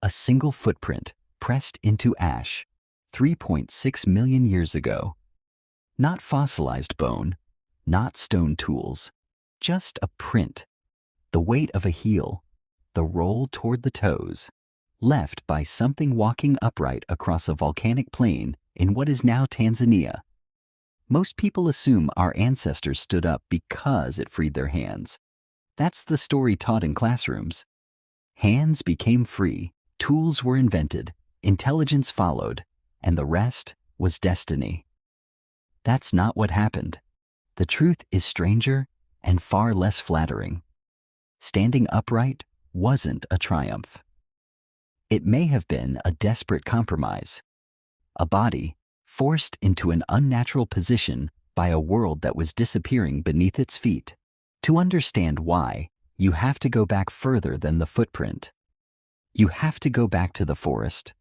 A single footprint pressed into ash 3.6 million years ago. Not fossilized bone, not stone tools, just a print, the weight of a heel, the roll toward the toes, left by something walking upright across a volcanic plain in what is now Tanzania. Most people assume our ancestors stood up because it freed their hands. That's the story taught in classrooms. Hands became free, tools were invented, intelligence followed, and the rest was destiny. That's not what happened. The truth is stranger and far less flattering. Standing upright wasn't a triumph. It may have been a desperate compromise. A body forced into an unnatural position by a world that was disappearing beneath its feet. To understand why, you have to go back further than the footprint. You have to go back to the forest.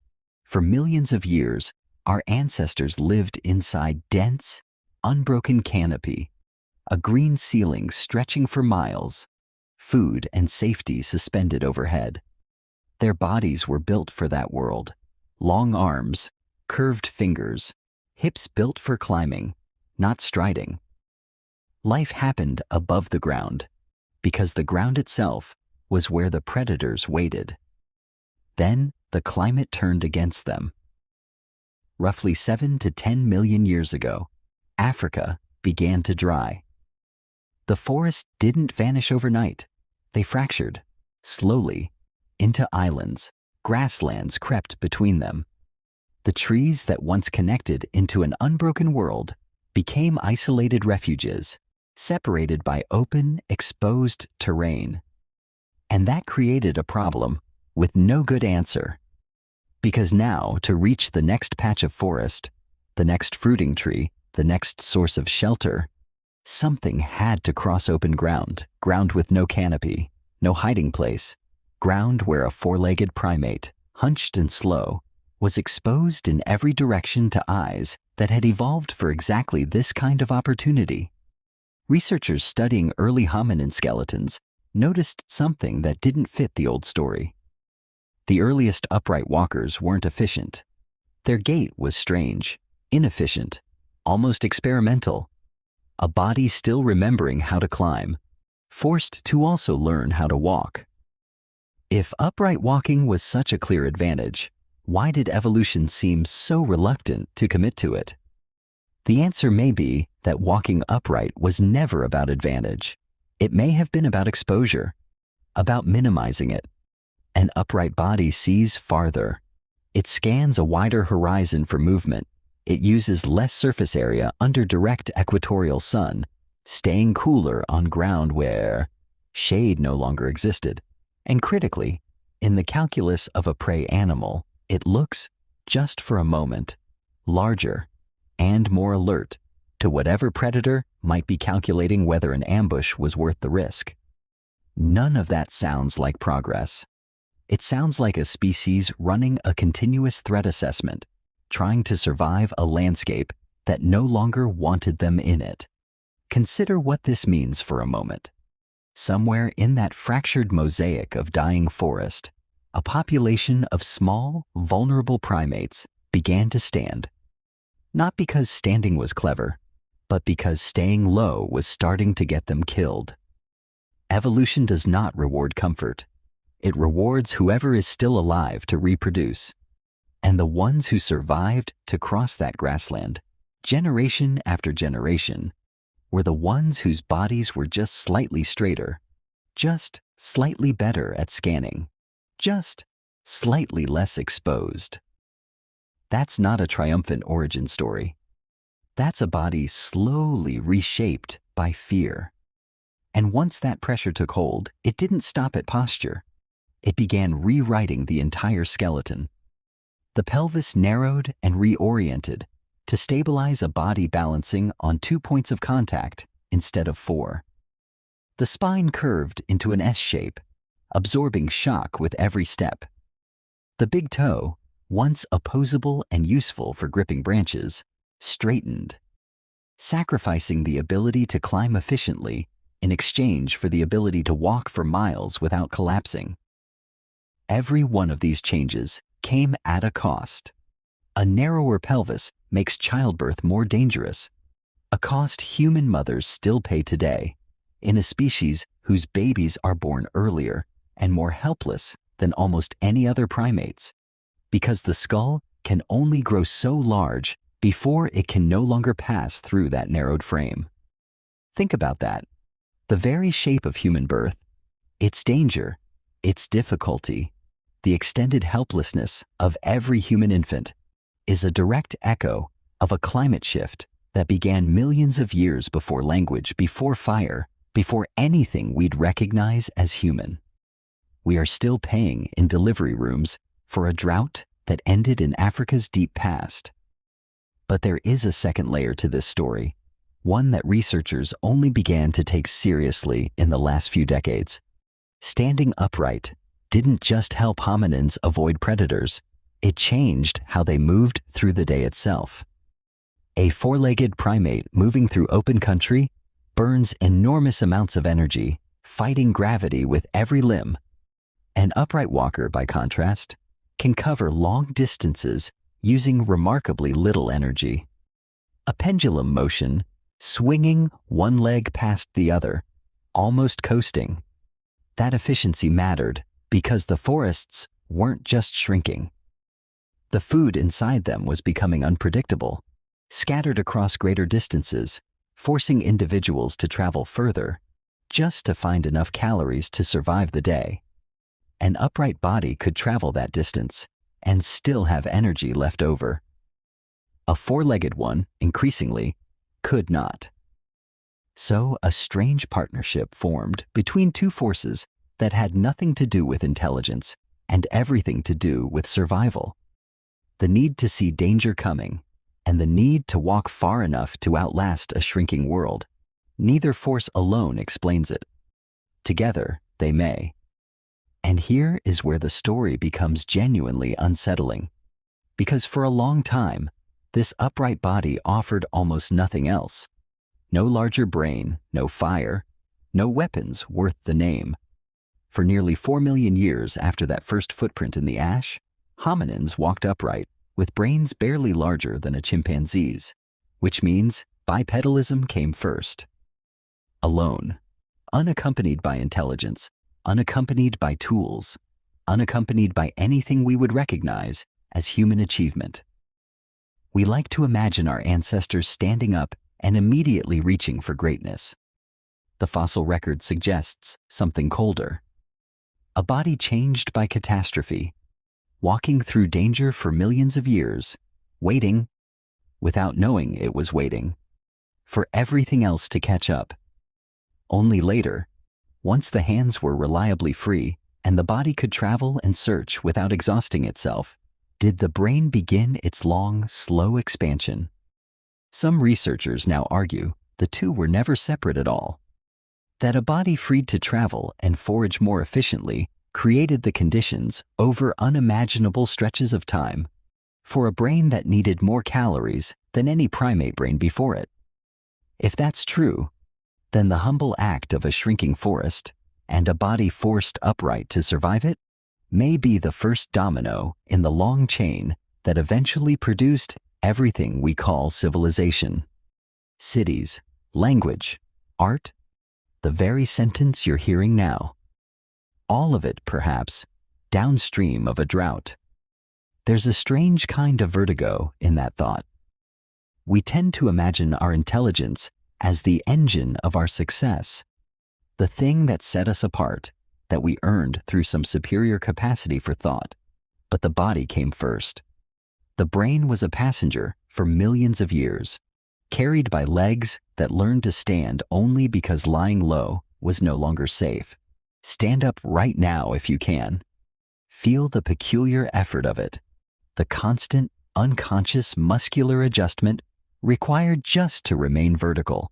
For millions of years, our ancestors lived inside dense, unbroken canopy, a green ceiling stretching for miles, food and safety suspended overhead. Their bodies were built for that world. Long arms, curved fingers, hips built for climbing, not striding. Life happened above the ground, because the ground itself was where the predators waited. Then the climate turned against them. Roughly 7 to 10 million years ago, Africa began to dry. The forests didn't vanish overnight. They fractured, slowly, into islands. Grasslands crept between them. The trees that once connected into an unbroken world became isolated refuges, separated by open, exposed terrain. And that created a problem with no good answer. Because now, to reach the next patch of forest, the next fruiting tree, the next source of shelter, something had to cross open ground, ground with no canopy, no hiding place, ground where a four-legged primate, hunched and slow, was exposed in every direction to eyes that had evolved for exactly this kind of opportunity. Researchers studying early hominin skeletons noticed something that didn't fit the old story. The earliest upright walkers weren't efficient. Their gait was strange, inefficient, almost experimental. A body still remembering how to climb, forced to also learn how to walk. If upright walking was such a clear advantage, why did evolution seem so reluctant to commit to it? The answer may be that walking upright was never about advantage. It may have been about exposure, about minimizing it. An upright body sees farther. It scans a wider horizon for movement. It uses less surface area under direct equatorial sun, staying cooler on ground where shade no longer existed. And critically, in the calculus of a prey animal, it looks, just for a moment, larger and more alert to whatever predator might be calculating whether an ambush was worth the risk. None of that sounds like progress. It sounds like a species running a continuous threat assessment, trying to survive a landscape that no longer wanted them in it. Consider what this means for a moment. Somewhere in that fractured mosaic of dying forest, a population of small, vulnerable primates began to stand. Not because standing was clever, but because staying low was starting to get them killed. Evolution does not reward comfort. It rewards whoever is still alive to reproduce. And the ones who survived to cross that grassland, generation after generation, were the ones whose bodies were just slightly straighter, just slightly better at scanning, just slightly less exposed. That's not a triumphant origin story. That's a body slowly reshaped by fear. And once that pressure took hold, it didn't stop at posture. It began rewriting the entire skeleton. The pelvis narrowed and reoriented to stabilize a body balancing on 2 points of contact instead of 4. The spine curved into an S shape, absorbing shock with every step. The big toe, once opposable and useful for gripping branches, straightened, sacrificing the ability to climb efficiently in exchange for the ability to walk for miles without collapsing. Every one of these changes came at a cost. A narrower pelvis makes childbirth more dangerous, a cost human mothers still pay today, in a species whose babies are born earlier and more helpless than almost any other primates, because the skull can only grow so large before it can no longer pass through that narrowed frame. Think about that. The very shape of human birth, its danger, its difficulty, the extended helplessness of every human infant is a direct echo of a climate shift that began millions of years before language, before fire, before anything we'd recognize as human. We are still paying in delivery rooms for a drought that ended in Africa's deep past. But there is a second layer to this story, one that researchers only began to take seriously in the last few decades. Standing upright didn't just help hominins avoid predators, it changed how they moved through the day itself. A four-legged primate moving through open country burns enormous amounts of energy, fighting gravity with every limb. An upright walker, by contrast, can cover long distances using remarkably little energy. A pendulum motion, swinging one leg past the other, almost coasting. That efficiency mattered because the forests weren't just shrinking. The food inside them was becoming unpredictable, scattered across greater distances, forcing individuals to travel further just to find enough calories to survive the day. An upright body could travel that distance and still have energy left over. A four-legged one, increasingly, could not. So a strange partnership formed between two forces that had nothing to do with intelligence and everything to do with survival. The need to see danger coming and the need to walk far enough to outlast a shrinking world. Neither force alone explains it. Together, they may. And here is where the story becomes genuinely unsettling. Because for a long time, this upright body offered almost nothing else. No larger brain, no fire, no weapons worth the name. For nearly 4 million years after that first footprint in the ash, hominins walked upright with brains barely larger than a chimpanzee's, which means bipedalism came first. Alone, unaccompanied by intelligence, unaccompanied by tools, unaccompanied by anything we would recognize as human achievement. We like to imagine our ancestors standing up and immediately reaching for greatness. The fossil record suggests something colder. A body changed by catastrophe, walking through danger for millions of years, waiting, without knowing it was waiting, for everything else to catch up. Only later, once the hands were reliably free and the body could travel and search without exhausting itself, did the brain begin its long, slow expansion. Some researchers now argue the two were never separate at all. That a body freed to travel and forage more efficiently created the conditions over unimaginable stretches of time for a brain that needed more calories than any primate brain before it. If that's true, then the humble act of a shrinking forest and a body forced upright to survive it may be the first domino in the long chain that eventually produced everything we call civilization. Cities, language, art, the very sentence you're hearing now. All of it, perhaps, downstream of a drought. There's a strange kind of vertigo in that thought. We tend to imagine our intelligence as the engine of our success, the thing that set us apart, that we earned through some superior capacity for thought. But the body came first. The brain was a passenger for millions of years, carried by legs that learned to stand only because lying low was no longer safe. Stand up right now if you can. Feel the peculiar effort of it, the constant, unconscious muscular adjustment required just to remain vertical.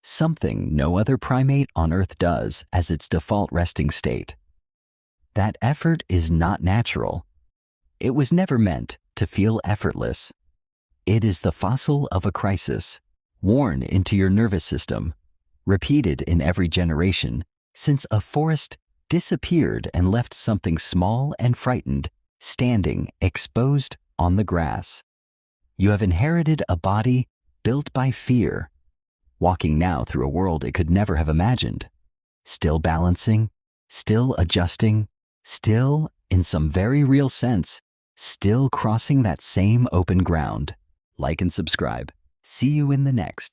Something no other primate on Earth does as its default resting state. That effort is not natural. It was never meant to feel effortless. It is the fossil of a crisis, worn into your nervous system, repeated in every generation since a forest disappeared and left something small and frightened, standing exposed on the grass. You have inherited a body built by fear, walking now through a world it could never have imagined. Still balancing, still adjusting, still, in some very real sense, still crossing that same open ground. Like and subscribe. See you in the next.